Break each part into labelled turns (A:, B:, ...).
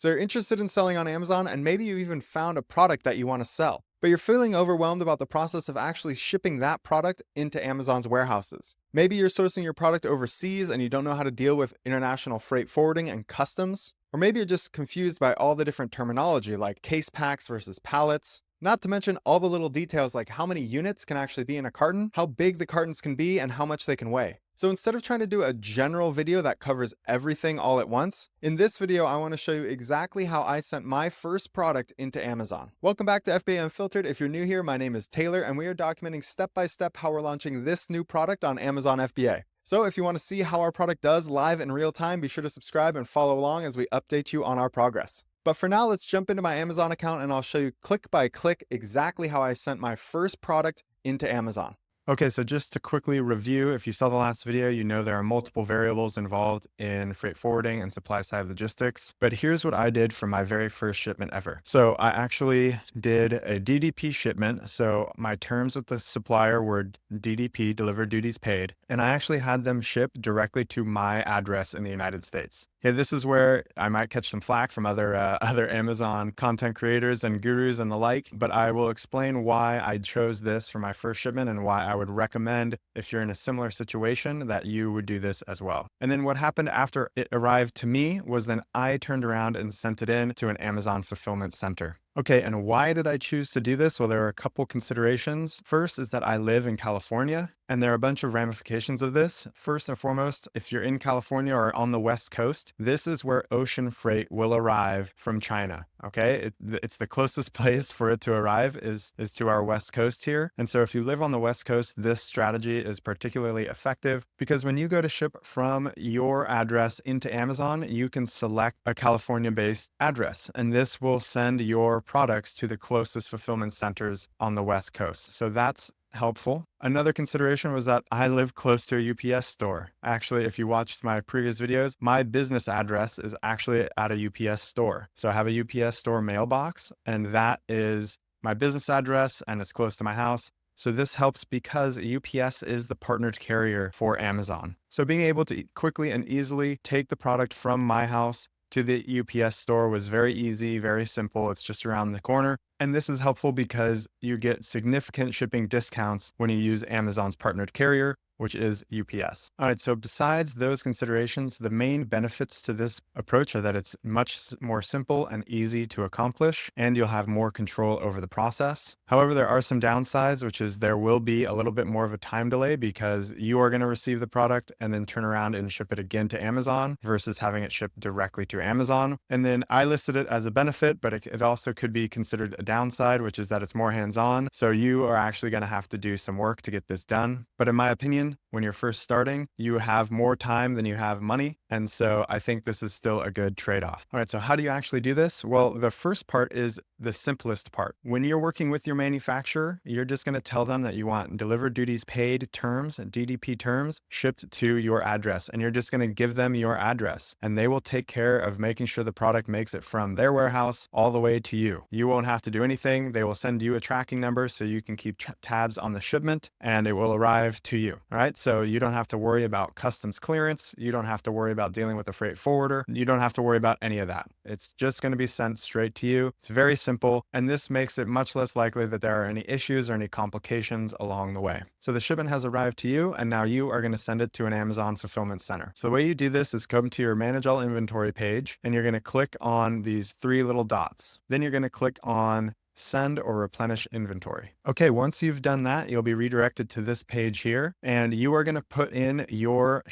A: So you're interested in selling on Amazon, and maybe you even found a product that you want to sell, but you're feeling overwhelmed about the process of actually shipping that product into Amazon's warehouses. Maybe you're sourcing your product overseas and you don't know how to deal with international freight forwarding and customs. Or maybe you're just confused by all the different terminology like case packs versus pallets. Not to mention all the little details like how many units can actually be in a carton, how big the cartons can be, and how much they can weigh. So instead of trying to do a general video that covers everything all at once, in this video I want to show you exactly how I sent my first product into Amazon. Welcome back to FBA Unfiltered. If you're new here, my name is Taylor and we are documenting step by step how we're launching this new product on Amazon FBA. So if you want to see how our product does live in real time, be sure to subscribe and follow along as we update you on our progress. But for now, let's jump into my Amazon account and I'll show you click by click exactly how I sent my first product into Amazon. Okay, so just to quickly review, if you saw the last video, you know there are multiple variables involved in freight forwarding and supply side logistics. But here's what I did for my very first shipment ever. So I actually did a DDP shipment. So my terms with the supplier were DDP, delivered duties paid, and I actually had them ship directly to my address in the United States. Yeah, this is where I might catch some flack from other Amazon content creators and gurus and the like, but I will explain why I chose this for my first shipment and why I would recommend, if you're in a similar situation, that you would do this as well. And then what happened after it arrived to me was then I turned around and sent it in to an Amazon fulfillment center. Okay, and why did I choose to do this? Well, there are a couple considerations. First is that I live in California, and there are a bunch of ramifications of this. First and foremost, if you're in California or on the West Coast, this is where ocean freight will arrive from China. Okay, it's the closest place for it to arrive is to our West Coast here. And so if you live on the West Coast, this strategy is particularly effective because when you go to ship from your address into Amazon, you can select a California-based address, and this will send your products to the closest fulfillment centers on the West Coast. So that's helpful. Another consideration was that I live close to a UPS store. Actually, if you watched my previous videos, my business address is actually at a UPS store. So I have a UPS store mailbox, and that is my business address, and it's close to my house. So this helps because UPS is the partnered carrier for Amazon. So being able to quickly and easily take the product from my house to the UPS store was very easy, very simple. It's just around the corner. And this is helpful because you get significant shipping discounts when you use Amazon's partnered carrier, which is UPS. All right, so besides those considerations, the main benefits to this approach are that it's much more simple and easy to accomplish, and you'll have more control over the process. However, there are some downsides, which is there will be a little bit more of a time delay because you are going to receive the product and then turn around and ship it again to Amazon versus having it shipped directly to Amazon. And then I listed it as a benefit, but it also could be considered a downside, which is that it's more hands-on. So you are actually going to have to do some work to get this done. But in my opinion, when you're first starting, you have more time than you have money. And so I think this is still a good trade-off. All right, so how do you actually do this? Well, the first part is the simplest part. When you're working with your manufacturer, you're just going to tell them that you want delivered duties paid terms, DDP terms, shipped to your address. And you're just going to give them your address. And they will take care of making sure the product makes it from their warehouse all the way to you. You won't have to do anything. They will send you a tracking number so you can keep tabs on the shipment and it will arrive to you. All right, so you don't have to worry about customs clearance. You don't have to worry about dealing with a freight forwarder. You don't have to worry about any of that. It's just going to be sent straight to you. It's very simple, and this makes it much less likely that there are any issues or any complications along the way. So the shipment has arrived to you, and now you are going to send it to an Amazon fulfillment center. So the way you do this is come to your Manage All Inventory page, and you're going to click on these three little dots. Then you're going to click on Send or Replenish Inventory. Okay, once you've done that, you'll be redirected to this page here, and you are going to put in your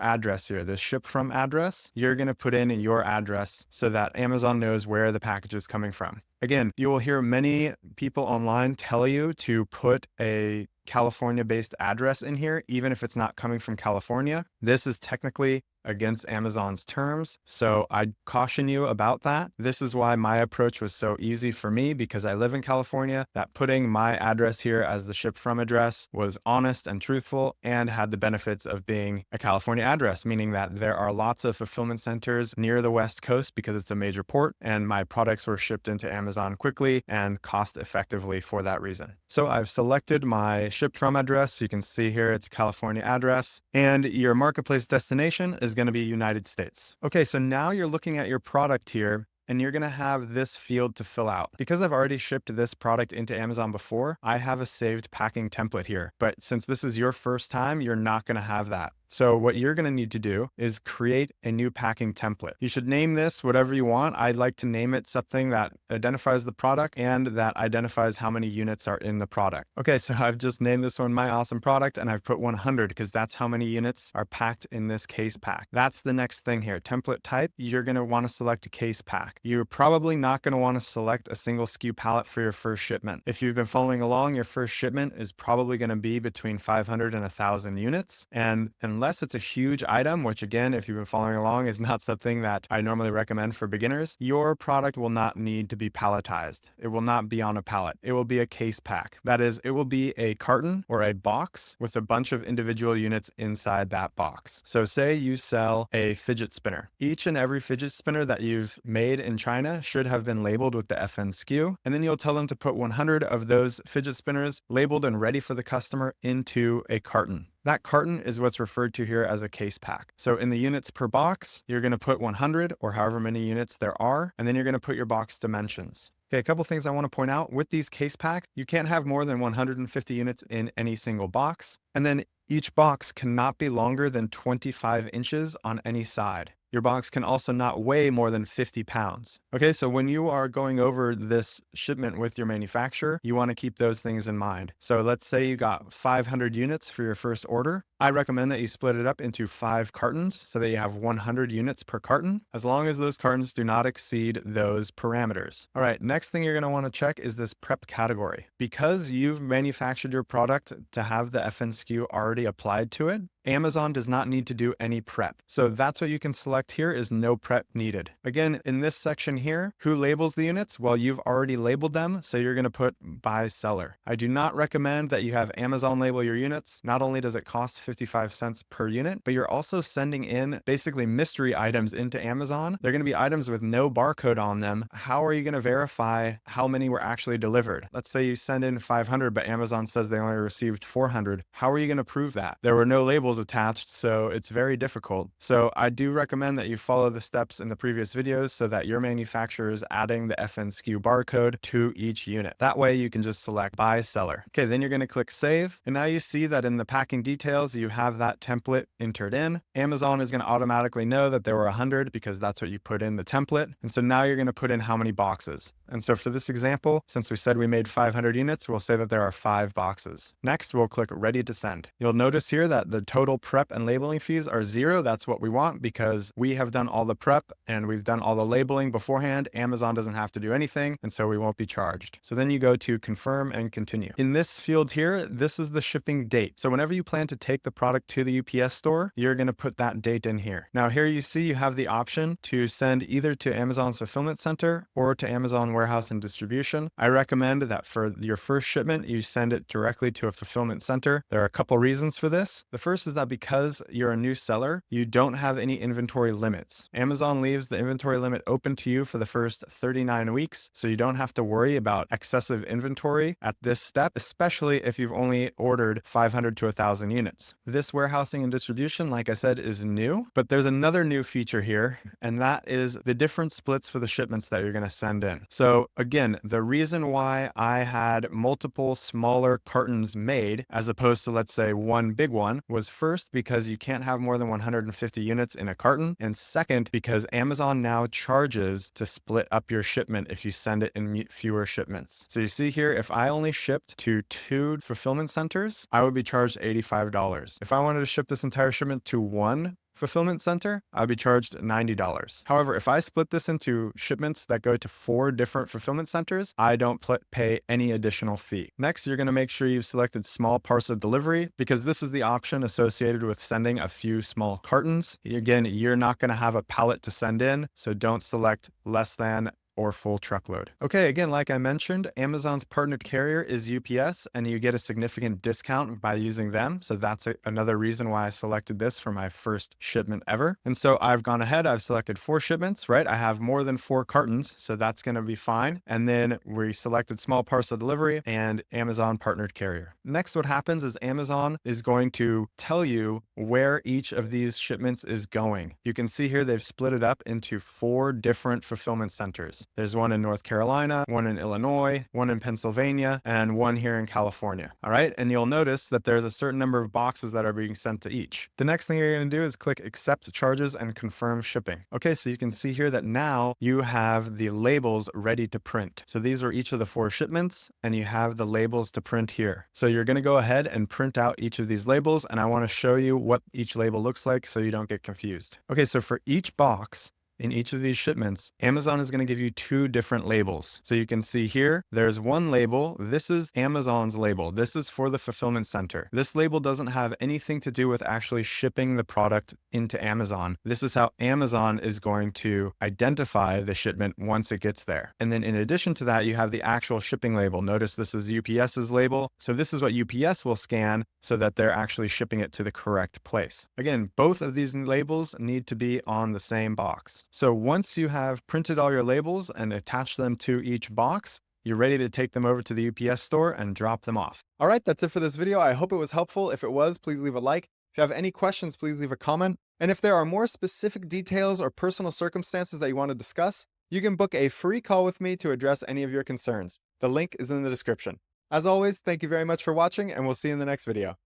A: address here, the ship from address. You're going to put in your address so that Amazon knows where the package is coming from. Again, you will hear many people online tell you to put a California-based address in here, even if it's not coming from California. This is technically against Amazon's terms, so I'd caution you about that. This is why my approach was so easy for me, because I live in California, that putting my address here as the ship from address was honest and truthful and had the benefits of being a California address, meaning that there are lots of fulfillment centers near the West Coast because it's a major port, and my products were shipped into Amazon quickly and cost effectively for that reason. So I've selected my shipped from address. You can see here it's a California address, and your marketplace destination is going to be United States. Okay, so now you're looking at your product here, and you're gonna have this field to fill out. Because I've already shipped this product into Amazon before, I have a saved packing template here. But since this is your first time, you're not gonna have that. So what you're going to need to do is create a new packing template. You should name this whatever you want. I'd like to name it something that identifies the product and that identifies how many units are in the product. Okay, so I've just named this one My Awesome Product, and I've put 100 because that's how many units are packed in this case pack. That's the next thing here. Template type, you're going to want to select a case pack. You're probably not going to want to select a single SKU pallet for your first shipment. If you've been following along, your first shipment is probably going to be between 500 and 1,000 units. And unless it's a huge item, which again, if you've been following along, is not something that I normally recommend for beginners, your product will not need to be palletized. It will not be on a pallet. It will be a case pack. That is, it will be a carton or a box with a bunch of individual units inside that box. So say you sell a fidget spinner. Each and every fidget spinner that you've made in China should have been labeled with the FN SKU, and then you'll tell them to put 100 of those fidget spinners labeled and ready for the customer into a carton. That carton is what's referred to here as a case pack. So in the units per box, you're going to put 100 or however many units there are, and then you're going to put your box dimensions. Okay, a couple things I want to point out. With these case packs, you can't have more than 150 units in any single box. And then each box cannot be longer than 25 inches on any side. Your box can also not weigh more than 50 pounds. Okay, so when you are going over this shipment with your manufacturer, you want to keep those things in mind. So let's say you got 500 units for your first order. I recommend that you split it up into 5 cartons so that you have 100 units per carton, as long as those cartons do not exceed those parameters. All right, next thing you're going to want to check is this prep category. Because you've manufactured your product to have the FN SKU already applied to it, Amazon does not need to do any prep. So that's what you can select here is no prep needed. Again, in this section here, who labels the units? Well, you've already labeled them, so you're going to put by seller. I do not recommend that you have Amazon label your units. Not only does it cost 55 cents per unit, but you're also sending in basically mystery items into Amazon. They're going to be items with no barcode on them. How are you going to verify how many were actually delivered? Let's say you send in 500, but Amazon says they only received 400. How are you going to prove that? There were no labels attached, so it's very difficult. So I do recommend that you follow the steps in the previous videos so that your manufacturer is adding the FN SKU barcode to each unit. That way you can just select by seller. Okay, then you're going to click save. And now you see that in the packing details, you have that template entered in. Amazon is going to automatically know that there were 100 because that's what you put in the template. And so now you're going to put in how many boxes. And so for this example, since we said we made 500 units, we'll say that there are 5 boxes. Next, we'll click ready to send. You'll notice here that the total prep and labeling fees are 0. That's what we want because we have done all the prep and we've done all the labeling beforehand. Amazon doesn't have to do anything, and so we won't be charged. So then you go to confirm and continue. In this field here, this is the shipping date. So whenever you plan to take the product to the UPS store, you're going to put that date in here. Now here you see you have the option to send either to Amazon's fulfillment center or to Amazon warehouse and distribution. I recommend that for your first shipment, you send it directly to a fulfillment center. There are a couple reasons for this. The first is that because you're a new seller, you don't have any inventory limits. Amazon leaves the inventory limit open to you for the first 39 weeks, so you don't have to worry about excessive inventory at this step, especially if you've only ordered 500 to 1,000 units. This warehousing and distribution, like I said, is new, but there's another new feature here, and that is the different splits for the shipments that you're going to send in. So again, the reason why I had multiple smaller cartons made as opposed to, let's say, one big one was first because you can't have more than 150 units in a carton, and second because Amazon now charges to split up your shipment if you send it in fewer shipments. So you see here, if I only shipped to 2 fulfillment centers, I would be charged $85. If I wanted to ship this entire shipment to 1 fulfillment center, I'd be charged $90. However, if I split this into shipments that go to 4 different fulfillment centers, I don't pay any additional fee. Next, you're going to make sure you've selected small parcel delivery because this is the option associated with sending a few small cartons. Again, you're not going to have a pallet to send in, so don't select less than or full truckload. Okay, again, like I mentioned, Amazon's partnered carrier is UPS, and you get a significant discount by using them. So that's another reason why I selected this for my first shipment ever. And so I've gone ahead, I've selected 4 shipments, right? I have more than 4 cartons, so that's going to be fine. And then we selected small parcel delivery and Amazon partnered carrier. Next, what happens is Amazon is going to tell you where each of these shipments is going. You can see here they've split it up into 4 different fulfillment centers. There's one in North Carolina, one in Illinois, one in Pennsylvania, and one here in California. All right. And you'll notice that there's a certain number of boxes that are being sent to each. The next thing you're going to do is click accept charges and confirm shipping. Okay. So you can see here that now you have the labels ready to print. So these are each of the 4 shipments, and you have the labels to print here. So you're going to go ahead and print out each of these labels, and I want to show you what each label looks like so you don't get confused. Okay, so for each box in each of these shipments, Amazon is going to give you 2 different labels. So you can see here, there's one label. This is Amazon's label. This is for the fulfillment center. This label doesn't have anything to do with actually shipping the product into Amazon. This is how Amazon is going to identify the shipment once it gets there. And then in addition to that, you have the actual shipping label. Notice this is UPS's label. So this is what UPS will scan so that they're actually shipping it to the correct place. Again, both of these labels need to be on the same box. So once you have printed all your labels and attached them to each box, you're ready to take them over to the UPS store and drop them off. All right, that's it for this video. I hope it was helpful. If it was, please leave a like. If you have any questions, please leave a comment. And if there are more specific details or personal circumstances that you want to discuss, you can book a free call with me to address any of your concerns. The link is in the description. As always, thank you very much for watching, and we'll see you in the next video.